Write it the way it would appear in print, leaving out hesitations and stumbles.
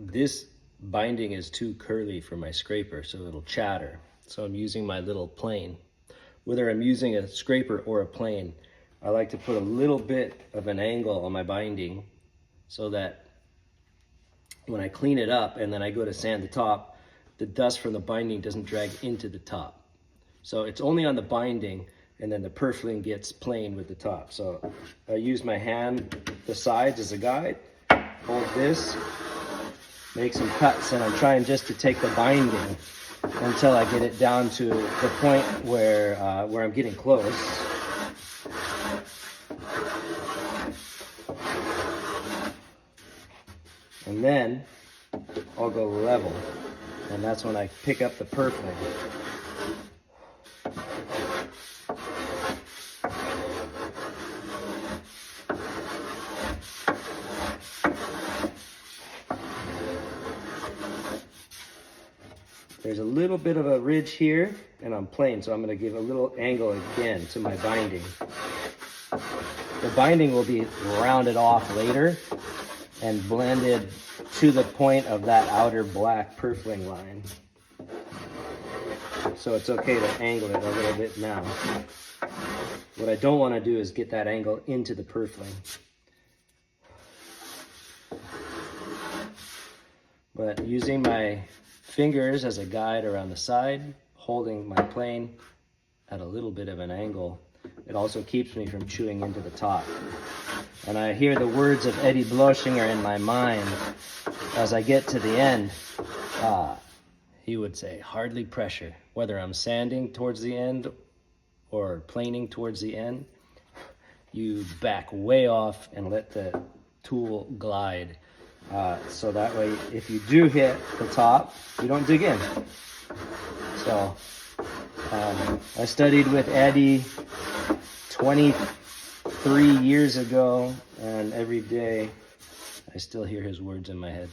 this binding is too curly for my scraper, so it'll chatter. So I'm using my little plane. Whether I'm using a scraper or a plane, I like to put a little bit of an angle on my binding so that when I clean it up and then I go to sand the top, the dust from the binding doesn't drag into the top. So it's only on the binding, and then the purfling gets plain with the top. So I use my hand, the sides as a guide, hold this, make some cuts, and I'm trying just to take the binding until I get it down to the point where I'm getting close. And then I'll go level, and that's when I pick up the purfling. There's a little bit of a ridge here, and I'm plain, so I'm going to give a little angle again to my binding. The binding will be rounded off later and blended to the point of that outer black purfling line. So it's okay to angle it a little bit now. What I don't want to do is get that angle into the purfling. But using my fingers as a guide around the side, holding my plane at a little bit of an angle, it also keeps me from chewing into the top. And I hear the words of Eddie Bloshinger in my mind as I get to the end. He would say, hardly pressure. Whether I'm sanding towards the end or planing towards the end, you back way off and let the tool glide. So that way, if you do hit the top, you don't dig in. So I studied with Eddie 23 years ago, and every day I still hear his words in my head.